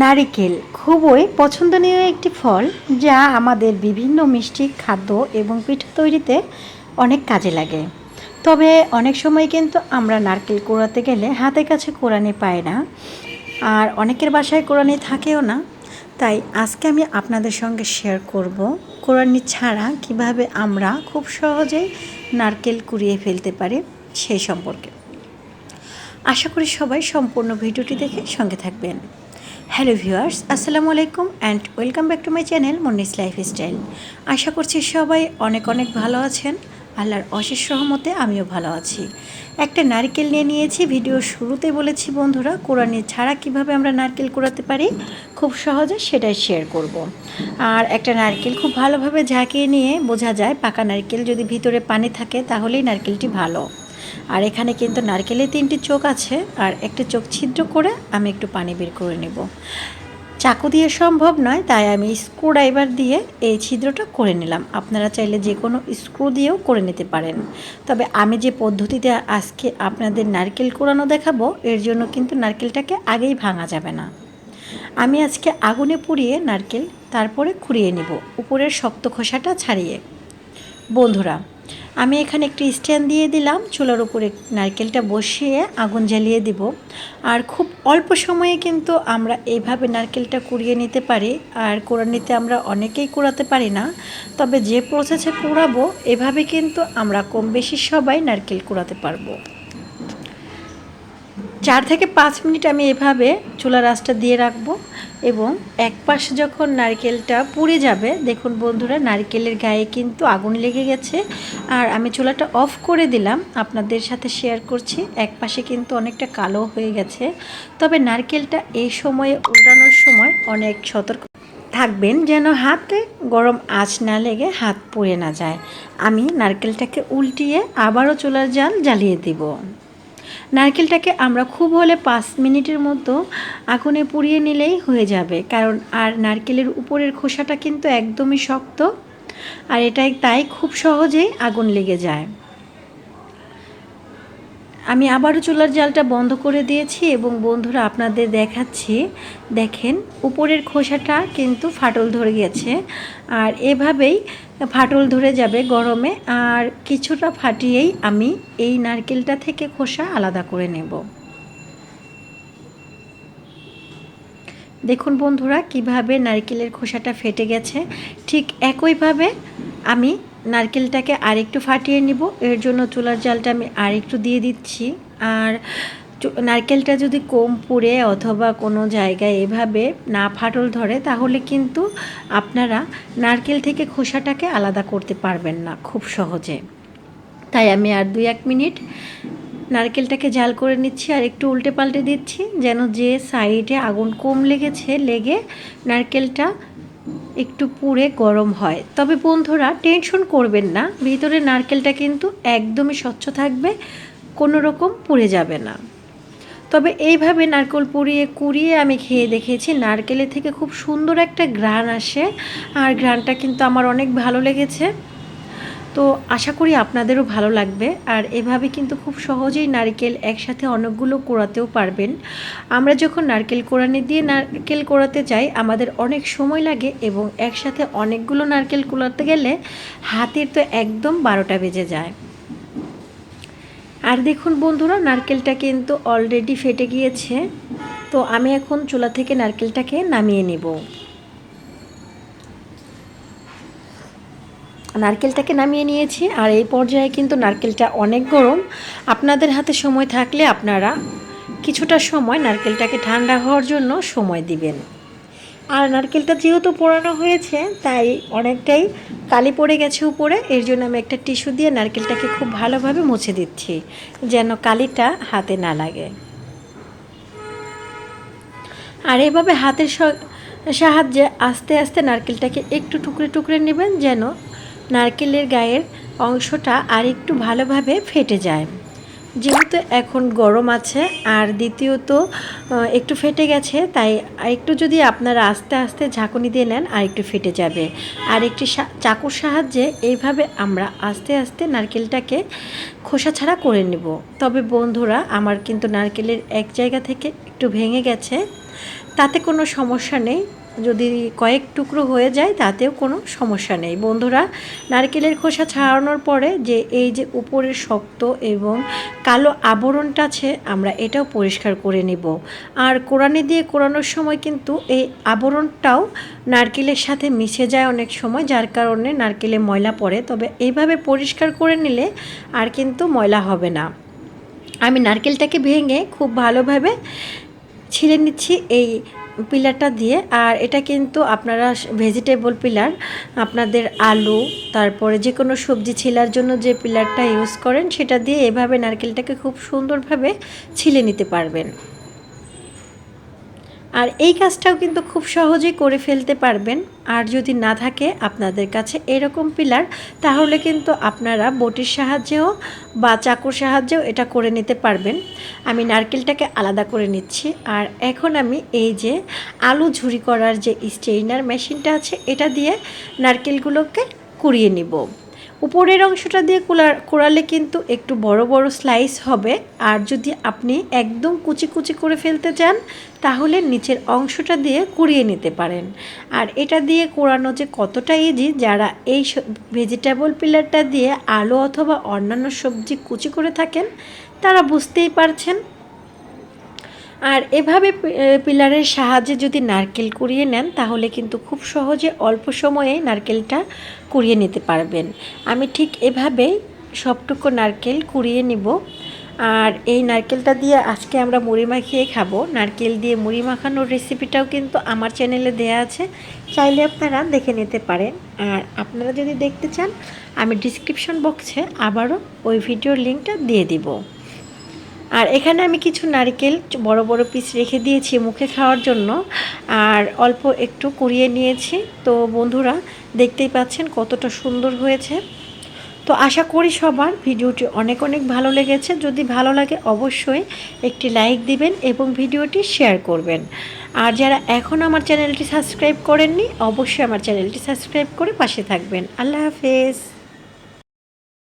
নারিকেল খুবই পছন্দনীয় একটি ফল, যা আমাদের বিভিন্ন মিষ্টি খাদ্য এবং পিঠা তৈরিতে অনেক কাজে লাগে। তবে অনেক সময় কিন্তু আমরা নারকেল কুড়াতে গেলে হাতের কাছে কোরানি পাই না, আর অনেকের বাসায় কোরানি থাকেও না। তাই আজকে আমি আপনাদের সঙ্গে শেয়ার করব কোরানি ছাড়া কিভাবে আমরা খুব সহজেই নারকেল কুড়িয়ে ফেলতে পারি সেই সম্পর্কে। আশা করি সবাই সম্পূর্ণ ভিডিওটি দেখে সঙ্গে থাকবেন। হ্যালো ভিউয়ার্স, আসসালামু আলাইকুম and welcome back to my channel Munni's lifestyle. আশা করছি সবাই অনেক অনেক ভালো আছেন। আল্লাহর অশেষ রহমতে আমিও ভালো আছি। একটা নারকেল নিয়েছি। ভিডিও শুরুতে বলেছি বন্ধুরা, কোরানি ছাড়া কিভাবে আমরা নারকেল কুড়াতে পারি খুব সহজে সেটাই শেয়ার করব। আর একটা নারকেল খুব ভালোভাবে ঝাঁকিয়ে নিয়ে বোঝা যায় পাকা নারকেল যদি ভিতরে পানি থাকে তাহলেই নারকেলটি ভালো। আর এখানে কিন্তু নারকেলের 3টি চোখ আছে, আর একটা চোখ ছিদ্র করে আমি একটু পানি বের করে নেব। চাকু দিয়ে সম্ভব নয়, তাই আমি স্ক্রু ড্রাইভার দিয়ে এই ছিদ্রটা করে নিলাম। আপনারা চাইলে যে কোনো স্ক্রু দিয়েও করে নিতে পারেন। তবে আমি যে পদ্ধতিতে আজকে আপনাদের নারকেল কুড়ানো দেখাবো, এর জন্য কিন্তু নারকেলটাকে আগেই ভাঙা যাবে না। আমি আজকে আগুনে পুড়িয়ে নারকেল তারপরে কুড়িয়ে নেব, উপরের শক্ত খোসাটা ছাড়িয়ে। বন্ধুরা, আমি এখানে একটি স্ট্যান্ড দিয়ে দিলাম, চুলার উপরে নারকেলটা বসিয়ে আগুন জ্বালিয়ে দিব। আর খুব অল্প সময়ে কিন্তু আমরা এইভাবে নারকেলটা কুড়িয়ে নিতে পারি। আর কুড়ানিতে আমরা অনেকেই কুড়াতে পারি না, তবে যে প্রসেসে কুড়াবো এভাবে কিন্তু আমরা কম বেশি সবাই নারকেল কুড়াতে পারবো। 4 থেকে 5 মিনিট আমি এভাবে চুলার আঁচটা দিয়ে রাখবো, এবং এক পাশ যখন নারকেলটা পুড়ে যাবে, দেখুন বন্ধুরা নারকেলের গায়ে কিন্তু আগুন লেগে গেছে। আর আমি চুলাটা অফ করে দিলাম, আপনাদের সাথে শেয়ার করছি। এক পাশে কিন্তু অনেকটা কালো হয়ে গেছে। তবে নারকেলটা এই সময়ে উল্টানোর সময় অনেক সতর্ক থাকবেন, যেন হাতে গরম আঁচ না লেগে হাত পুড়ে না যায়। আমি নারকেলটাকে উল্টিয়ে আবারও চুলার জাল জ্বালিয়ে দিব। নারকেলটাকে আমরা খুব হলে 5 মিনিটের মতো আগুনে পুড়িয়ে নিলেই হয়ে যাবে, কারণ আর নারকেলের উপরের খোসাটা কিন্তু একদমই শক্ত, আর এটাই তাই খুব সহজেই আগুন লেগে যায়। আমি আবারও চুলার জালটা বন্ধ করে দিয়েছি, এবং বন্ধুরা আপনাদের দেখাচ্ছি, দেখেন উপরের খোসাটা কিন্তু ফাটল ধরে গেছে। আর এভাবেই ফাটল ধরে যাবে গরমে, আর কিছুটা ফাটিয়েই আমি এই নারকেলটা থেকে খোসা আলাদা করে নেব। দেখুন বন্ধুরা কিভাবে নারকেলের খোসাটা ফেটে গেছে। ঠিক একইভাবে আমি নারকেলটাকে আরেকটু ফাটিয়ে নিব। এর জন্য চুলার জালটা আমি আরেকটু দিয়ে দিচ্ছি। আর নারকেলটা যদি কম পুড়ে অথবা কোনো জায়গায় এভাবে না ফাটল ধরে, তাহলে কিন্তু আপনারা নারকেল থেকে খোসাটাকে আলাদা করতে পারবেন না খুব সহজে। তাই আমি আর 2-1 মিনিট নারকেলটাকে জাল করে নিচ্ছি, আর একটু উল্টে পাল্টে দিচ্ছি, যেন যে সাইডে আগুন কম লেগে নারকেলটা একটু পুড়ে গরম হয়। তবে বন্ধুরা টেনশন করবেন না, ভিতরে নারকেলটা কিন্তু একদমই স্বচ্ছ থাকবে, কোনো রকম পুড়ে যাবে না। তবে এইভাবে নারকেল কুড়িয়ে আমি খেয়ে দেখেছি, নারকেলের থেকে খুব সুন্দর একটা ঘ্রাণ আসে, আর ঘ্রাণটা কিন্তু আমার অনেক ভালো লেগেছে। তো আশা করি আপনাদেরও ভালো লাগবে। আর এভাবে কিন্তু খুব সহজেই নারকেল একসাথে অনেকগুলো কোড়াতেও পারবেন। আমরা যখন নারকেল কোড়ানি দিয়ে নারকেল কোড়াতে যাই, আমাদের অনেক সময় লাগে, এবং একসাথে অনেকগুলো নারকেল কোড়াতে গেলে হাতের তো একদম 12টা বেজে যায়। আর দেখুন বন্ধুরা নারকেলটা কিন্তু অলরেডি ফেটে গিয়েছে। তো আমি এখন চুলা থেকে নারকেলটাকে নামিয়ে নিব। নারকেলটাকে নামিয়ে নিয়েছি, আর এই পর্যায়ে কিন্তু নারকেলটা অনেক গরম। আপনাদের হাতে সময় থাকলে আপনারা কিছুটা সময় নারকেলটাকে ঠান্ডা হওয়ার জন্য সময় দিবেন। আর নারকেলটা যেহেতু পোড়ানো হয়েছে, তাই অনেকটাই কালি পড়ে গেছে উপরে। এর জন্য আমি একটা টিস্যু দিয়ে নারকেলটাকে খুব ভালোভাবে মুছে দিচ্ছি, যেন কালিটা হাতে না লাগে। আর এভাবে হাতের সাহায্যে আস্তে আস্তে নারকেলটাকে একটু টুকরে টুকরে নেবেন, যেন নারকেলের গায়ের অংশটা আর একটু ভালোভাবে ফেটে যায়। যেহেতু এখন গরম আছে, আর দ্বিতীয়ত একটু ফেটে গেছে, তাই একটু যদি আপনারা আস্তে আস্তে ঝাঁকুনি দিয়ে নেন আর একটু ফেটে যাবে। আর একটি চাকুর সাহায্যে এইভাবে আমরা আস্তে আস্তে নারকেলটাকে খোসা ছাড়া করে নেব। তবে বন্ধুরা আমার কিন্তু নারকেলের এক জায়গা থেকে একটু ভেঙে গেছে, তাতে কোনো সমস্যা নেই, যদি কয়েক টুকরো হয়ে যায় তাতেও কোনো সমস্যা নেই। বন্ধুরা, নারকেলের খোসা ছাড়ানোর পরে যে এই যে উপরের শক্ত এবং কালো আবরণটা আছে, আমরা এটাও পরিষ্কার করে নিব। আর কোরানি দিয়ে কোরানোর সময় কিন্তু এই আবরণটাও নারকেলের সাথে মিশে যায় অনেক সময়, যার কারণে নারকেলে ময়লা পড়ে। তবে এইভাবে পরিষ্কার করে নিলে আর কিন্তু ময়লা হবে না। আমি নারকেলটাকে ভেঙে খুব ভালোভাবে ছিলে নিচ্ছি এই পিলারটা দিয়ে। আর এটা কিন্তু আপনারা ভেজিটেবল পিলার, আপনাদের আলু তারপরে যে কোনো সবজি ছিলার জন্য যে পিলারটা ইউজ করেন সেটা দিয়ে এভাবে নারকেলটাকে খুব সুন্দরভাবে ছিলে নিতে পারবেন। আর এই কাজটাও কিন্তু খুব সহজেই করে ফেলতে পারবেন। আর যদি না থাকে আপনাদের কাছে এরকম পিলার, তাহলে কিন্তু আপনারা বটির সাহায্যেও বা চাকুর সাহায্যেও এটা করে নিতে পারবেন। আমি নারকেলটাকে আলাদা করে নিচ্ছি। আর এখন আমি এই যে আলু ঝুরি করার যে স্ট্রেইনার মেশিনটা আছে, এটা দিয়ে নারকেলগুলোকে কুড়িয়ে নিব। উপরের অংশটা দিয়ে কোড়ালে কিন্তু একটু বড় বড় স্লাইস হবে। আর যদি আপনি একদম কুচি কুচি করে ফেলতে চান, তাহলে নিচের অংশটা দিয়ে কুড়িয়ে নিতে পারেন। আর এটা দিয়ে কোড়ানো যে কতটা ইজি, যারা এই ভেজিটেবল পিলারটা দিয়ে আলু অথবা অন্যান্য সবজি কুচি করে থাকেন, তারা বুঝতেই পারছেন। আর এভাবে পিলারের সাহায্যে যদি নারকেল কুড়িয়ে নেন, তাহলে কিন্তু খুব সহজে অল্প সময়ে নারকেলটা কুড়িয়ে নিতে পারবেন। আমি ঠিক এভাবেই সবটুকু নারকেল কুড়িয়ে নিব। আর এই নারকেলটা দিয়ে আজকে আমরা মুড়ি মাখিয়ে খাবো। নারকেল দিয়ে মুড়ি মাখানোর রেসিপিটাও কিন্তু আমার চ্যানেলে দেয়া আছে, চাইলে আপনারা দেখে নিতে পারেন। আর আপনারা যদি দেখতে চান, আমি ডিসক্রিপশন বক্সে আবারও ওই ভিডিওর লিঙ্কটা দিয়ে দিব। আর এখানে আমি কিছু নারকেল বড় বড় পিস রেখে দিয়েছি মুখে খাওয়ার জন্য, আর অল্প একটু কুড়িয়ে নিয়েছি। তো বন্ধুরা, দেখতেই পাচ্ছেন কতটা সুন্দর হয়েছে। তো আশা করি সবার ভিডিওটি অনেক অনেক ভালো লেগেছে। যদি ভালো লাগে অবশ্যই একটি লাইক দিবেন এবং ভিডিওটি শেয়ার করবেন। আর যারা এখন আমার চ্যানেলটি সাবস্ক্রাইব করেননি, অবশ্যই আমার চ্যানেলটি সাবস্ক্রাইব করে পাশে থাকবেন। আল্লাহ হাফেজ।